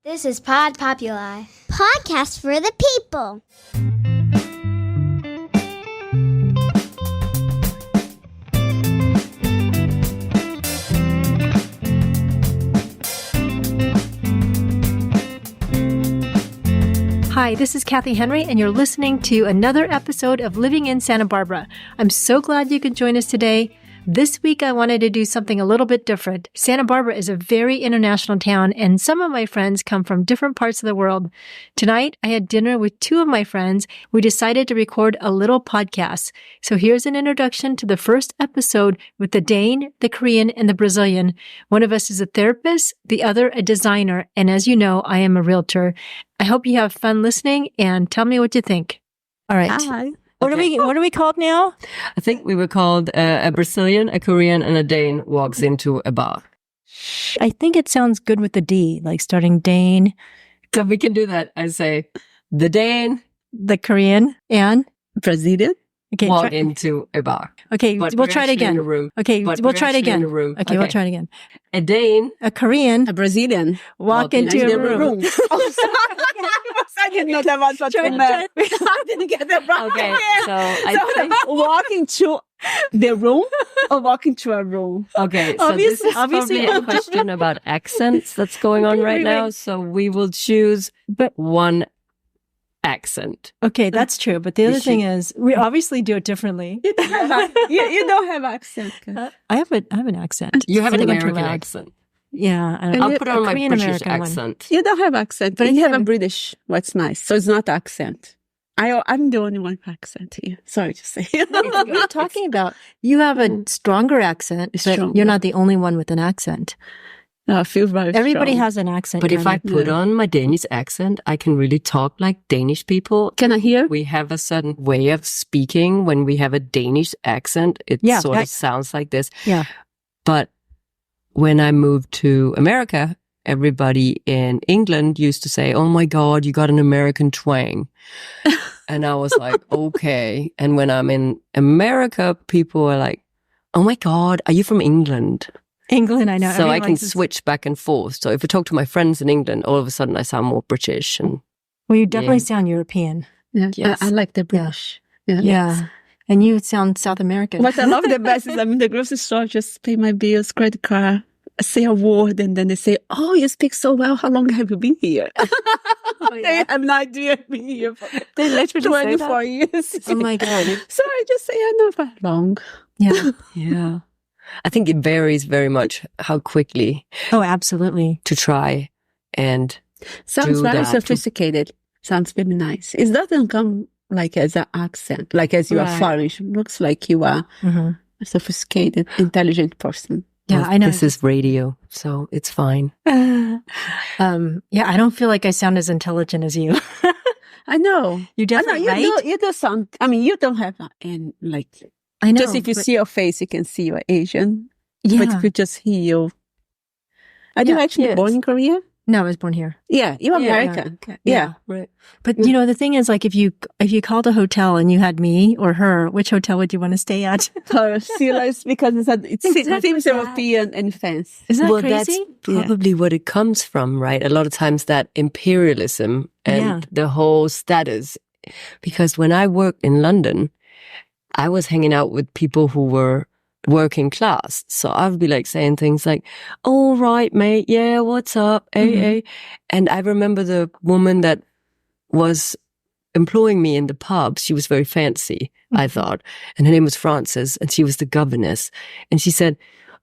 This is Pod Populi. Podcast for the people. Hi, this is Kathy Henry, and you're listening to another episode of Living in Santa Barbara. I'm so glad you could join us today. This week, I wanted to do something a little bit different. Santa Barbara is a very international town, and some of my friends come from different parts of the world. Tonight, I had dinner with two of my friends. We decided to record a little podcast. So here's an introduction to the first episode with the Dane, the Korean, and the Brazilian. One of us is a therapist, the other a designer, and as you know, I am a realtor. I hope you have fun listening, and tell me what you think. All right. Hi. What are we called now? I think we were called a Brazilian, a Korean, and a Dane walks into a bar. I think it sounds good with the D, like starting Dane. So we can do that. I say the Dane, the Korean, and Brazilian okay, walk into a bar. Okay, But we'll we're try it actually in again. the room. Okay, But we'll we're try it actually in again. the room. Okay, we'll try it again. A Dane, A Korean, A Brazilian walk into a room. Oh, sorry. I didn't know that was what you meant. I didn't get that right. Okay, so I think walking to the room or walking to a room? okay. So this is Obviously. probably a question about accents that's going on right now. So we will choose one accent. Okay, that's true. But the other We thing should- is, we obviously do it differently. You don't have accent. I have an accent. You have an Sitting in too American loud. accent. Yeah, I'll put on my Korean British American one. accent. You don't have accent, but you have a British. What's nice. So it's not accent. I'm the only one with accent here. Sorry to say. What are you talking about? You have a stronger accent, but Stronger. you're not the only one with an accent. I feel very Everybody strong. has an accent. But if I kinda. put on my Danish accent, I can really talk like Danish people. Can I hear? We have a certain way of speaking when we have a Danish accent. It Yeah, sort that- of sounds like this. Yeah. But when I moved to America, everybody in England used to say, "Oh my God, you got an American twang." And I was like, okay. And when I'm in America, people are like, "Oh my God, are you from England?" England, I know. So I Everyone can likes to- switch back and forth. So if I talk to my friends in England, all of a sudden I sound more British. And Well, you definitely Yeah. sound European. Yeah, Yes. I like the British. Yeah. And you sound South American. What I love the best is I'm in the grocery store, just pay my bills, credit card, say a word, and then they say, "Oh, you speak so well. How long have you been here?" They have no idea I've been here for They literally say 24 years. Oh my God. So I just say, "I know for long." Yeah. yeah, I think it varies very much how quickly Oh, absolutely. to try and Sounds do very that. sophisticated. Sounds very nice. It doesn't come like as an accent, like as you are Right. foreign. It looks like you are Mm-hmm. a sophisticated, intelligent person. Yeah, Well, I know. This is radio, so it's fine. Yeah, I don't feel like I sound as intelligent as you. I know. You I know definitely right? you do sound. I mean, you don't have and like I know. just if you but- see your face, you can see you're Asian. yeah. But if you just hear you, are you Yeah, actually yes. born in Korea? No, I was born here. Yeah, you're Yeah. American. Yeah. Right. But you know, the thing is, like, if you called a hotel and you had me or her, which hotel would you want to stay at? Serious because it Exactly seems that. European and fancy. Isn't that Well, crazy? that's probably what it comes from, right? A lot of times that imperialism and Yeah. the whole status. Because when I worked in London, I was hanging out with people who were working class. So I would be like saying things like, "All right, mate. Yeah, what's up? Hey. And I remember the woman that was employing me in the pub. She was very fancy, I thought. And her name was Frances, and she was the governess. And she said,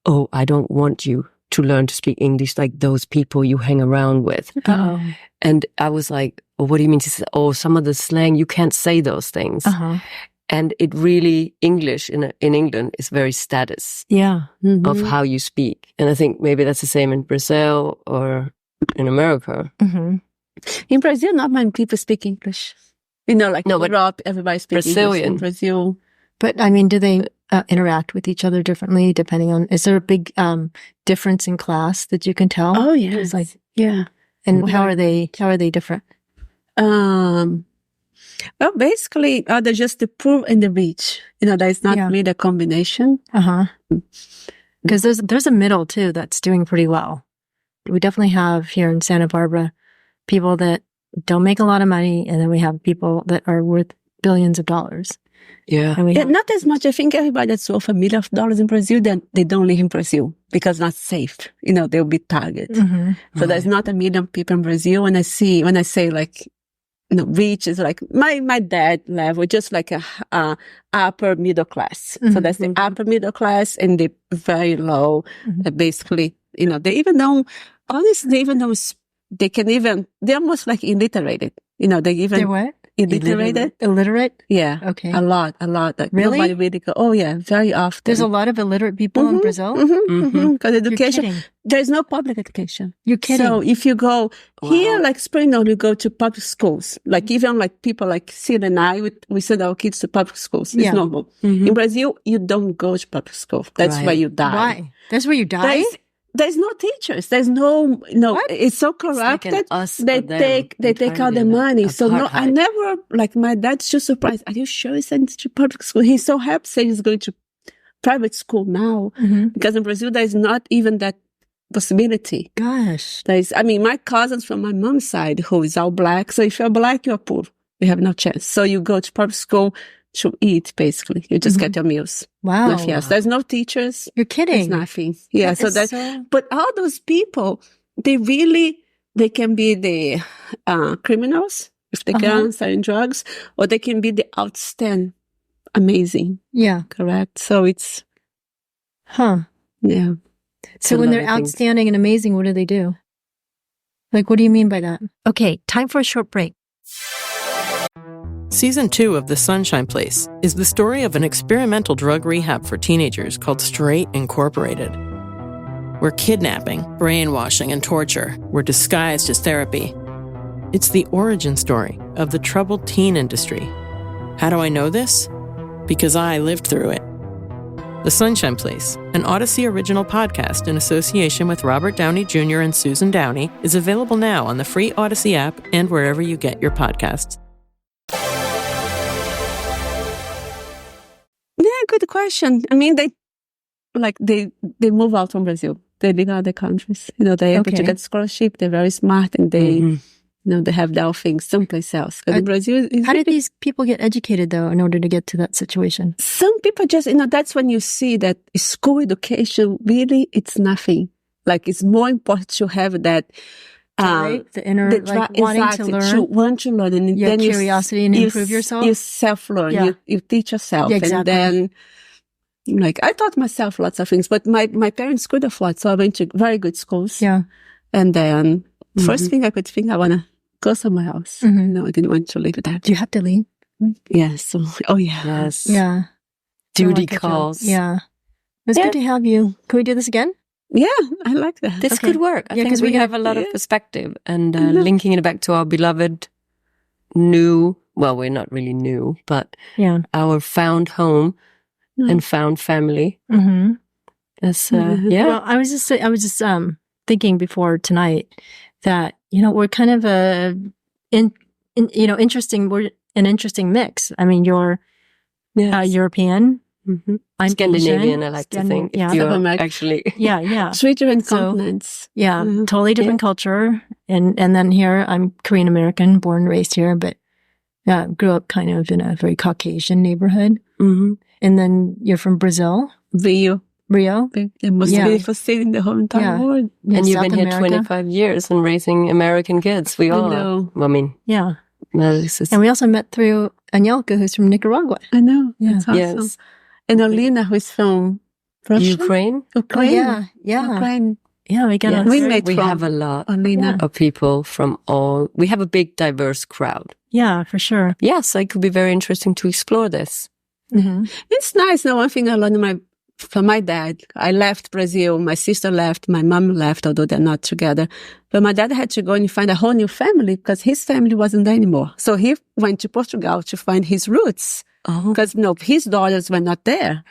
"Oh, I don't want you to learn to speak English like those people you hang around with." Uh-oh. And I was like, "Oh, what do you mean?" She said, "Oh, some of the slang, you can't say those things." Uh-huh. And it really, English in England is very status Yeah. of how you speak. And I think maybe that's the same in Brazil or in America. Mm-hmm. In Brazil, not many people speak English. You know, like No, but Europe, everybody speaks English. Brazilian. In Brazil, But I mean, do they interact with each other differently depending on, is there a big difference in class that you can tell? oh yeah, It's like, yeah. and how are they different? Well, basically, they're just the poor and the rich. You know, there's not Yeah. really a combination. Uh-huh. Because there's a middle too that's doing pretty well. We definitely have here in Santa Barbara people that don't make a lot of money, and then we have people that are worth billions of dollars. Yeah. And we have, Not as much. I think everybody that's worth $1 million in Brazil, then they don't live in Brazil because not safe. They'll be targeted. So there's not 1 million people in Brazil. When I say like, rich is like my dad level, just like a upper middle class. So that's the upper middle class and the very low. Basically, they even know, honestly, they even know they're almost like illiterated. they're what? Illiterate? Yeah. Okay. A lot. Like Really? Nobody really go, oh yeah, very often. There's a lot of illiterate people in Brazil? Because education, You're kidding. there's no public education. You're kidding. So if you go here, like Springdale, you go to public schools. Like even like people like Sid and I, we send our kids to public schools. It's normal. In Brazil, you don't go to public school. That's where you die. Why? That's where you die? There's no teachers. There's no. It's so corrupted. They take out the money. So no, I never, like my dad's just surprised. Are you sure he sent to public school? He's so happy saying he's going to private school now. Because in Brazil, there's not even that possibility. Gosh. My cousins from my mom's side, who is all black. So if you're black, you're poor. You have no chance. So you go to public school to eat, basically. You just get your meals. Wow. Nothing else. There's no teachers. You're kidding. There's nothing. Yeah. But all those people, they can be the criminals if the guns are in drugs, or they can be the outstanding, amazing. Yeah. Correct. So it's, yeah. So when they're outstanding and amazing, what do they do? Like, what do you mean by that? Okay, time for a short break. Season 2 of The Sunshine Place is the story of an experimental drug rehab for teenagers called Straight Incorporated, where kidnapping, brainwashing, and torture were disguised as therapy. It's the origin story of the troubled teen industry. How do I know this? Because I lived through it. The Sunshine Place, an Odyssey original podcast in association with Robert Downey Jr. and Susan Downey, is available now on the free Odyssey app and wherever you get your podcasts. Yeah, good question. They move out from Brazil. They live in other countries. They're able to get scholarship. They're very smart, and they, they have their things someplace else. But in Brazil, how did these people get educated though, in order to get to that situation? Some people just, that's when you see that school education really, it's nothing. Like it's more important to have that. The inner, wanting to learn. Want to learn. And you then have curiosity and improve yourself. You self-learn. Yeah. You teach yourself. Yeah, exactly. And then, I taught myself lots of things, but my parents could afford, so I went to very good schools. Yeah. And then, first thing I could think, I want to go somewhere else. No, I didn't want to leave that. Do you have to leave? Yes. Yes. Yeah. Duty calls. Yeah. It's good to have you. Can we do this again? Yeah, I like that. This could work. I think we have a lot of perspective, and linking it back to our beloved we're not really new, but our found home and found family. Well, I was just thinking before tonight that, we're kind of interesting. We're an interesting mix. I mean, you're European. I'm Scandinavian, Asian. I like to think. Yeah. Actually. Yeah. 3 different continents. Yeah. Totally different culture. And then here, I'm Korean American, born and raised here, but grew up kind of in a very Caucasian neighborhood. And then you're from Brazil. Rio. The most beautiful city in the whole entire world. Yeah, and you've South been here America. 25 years and raising American kids. We all know. Yeah. And we also met through Anelka, who's from Nicaragua. I know. Yeah. That's awesome. Yes. And Olina, who's from Russia? Ukraine. Oh, yeah. Ukraine. Yeah, we got we have a lot Olina. of people from all. We have a big, diverse crowd. Yeah, for sure. Yes, it could be very interesting to explore this. It's nice. Now, one thing I learned from my dad, I left Brazil. My sister left. My mom left, although they're not together. But my dad had to go and find a whole new family because his family wasn't there anymore. So he went to Portugal to find his roots. Because his daughters were not there.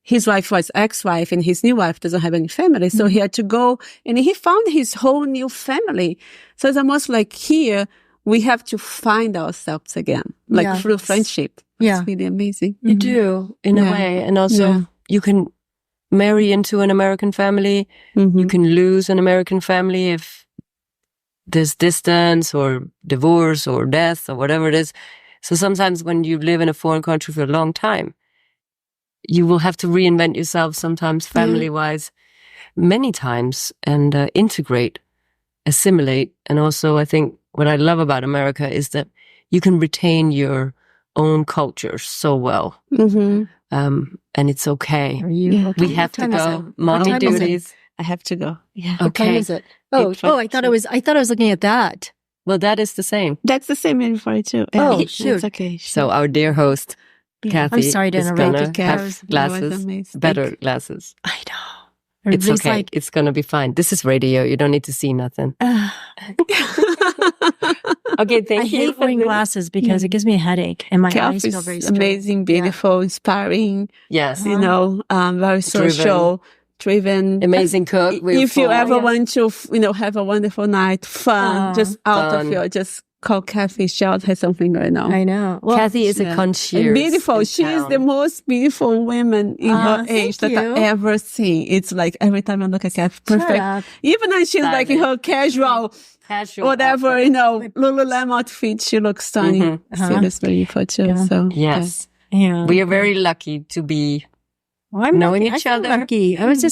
His wife was ex-wife, and his new wife doesn't have any family. So he had to go, and he found his whole new family. So it's almost like here, we have to find ourselves again, through friendship. Yeah. It's really amazing. You do, in a way. And also, you can marry into an American family. You can lose an American family if there's distance or divorce or death or whatever it is. So sometimes when you live in a foreign country for a long time, you will have to reinvent yourself sometimes family-wise many times and integrate, assimilate. And also I think what I love about America is that you can retain your own culture so well. Mm-hmm. And it's okay. We have to go. Mommy duties. I have to go. Yeah. What time is it? Oh, I thought I was looking at that. Well, that is the same. That's the same in 42. Oh, Yeah, shoot. It's okay. So our dear host, Kathy, I'm sorry to is interrupt. gonna have glasses, better glasses. I know. It's Everybody's okay. It's gonna be fine. This is radio. You don't need to see nothing. Okay, thank I you. hate wearing glasses because it gives me a headache and my eyes feel very strong. Amazing, beautiful, inspiring. Yes. You know, very social, driven. Amazing cook. If you ever want to, have a wonderful night, fun, just out fun. of your, just call Kathy. She always has something going on. I know. Well, Kathy is a concierge. And beautiful. She is the most beautiful woman in her age that I ever seen. It's like every time I look at Kathy, perfect. Even when she's like in her casual whatever, Lululemon outfit, she looks stunning. Seriously beautiful too. Yeah. So yes. Yeah. We are very lucky to be knowing each other. Lucky. I was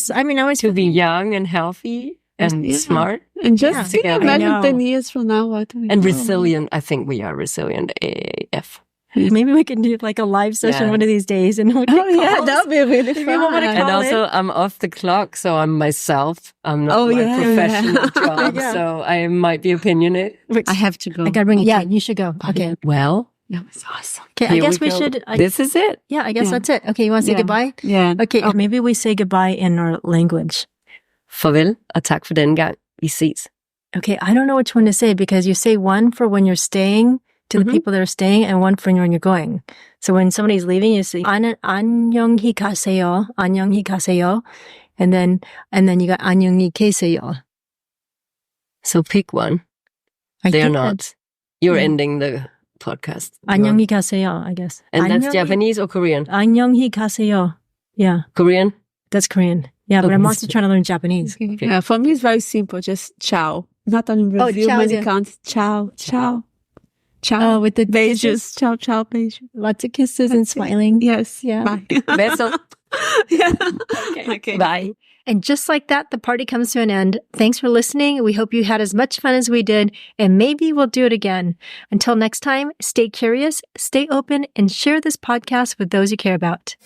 to be young and healthy and smart. And just imagine 10 years from now what we and resilient. I think we are resilient AF. Maybe we can do like a live session one of these days. And that'll be really fun. And also, I'm off the clock, so I'm myself. I'm not my professional job, so I might be opinionated. I have to go. I gotta bring it. Yeah, you should go. Okay. Well, that was awesome. Okay, I guess we should. This is it. Yeah, I guess that's it. Okay, you want to say goodbye? Yeah. Okay, maybe we say goodbye in our language. Farvel og tak for den gang. Vi ses. Okay, I don't know which one to say because you say one for when you're staying to the people that are staying and one for when you're going. So when somebody's leaving, you say 안녕히 가세요, 안녕히 가세요, and then you got 안녕히 계세요. So pick one. They're not. You're ending the podcast. 안녕히 가세요, I guess. And that's Japanese or Korean? 안녕히 가세요. Yeah. Korean? That's Korean. Yeah, but I'm also trying to learn Japanese. Okay. Yeah, for me it's very simple. Just ciao. Not only in Brazil, many countries. Ciao, ciao. Ciao. Oh, with the beijos. Ciao, ciao, beijos. Lots of kisses and smiling. Yes. Yeah. Bye. Beso. Yeah. Okay. Bye. And just like that, the party comes to an end. Thanks for listening. We hope you had as much fun as we did, and maybe we'll do it again. Until next time, stay curious, stay open, and share this podcast with those you care about.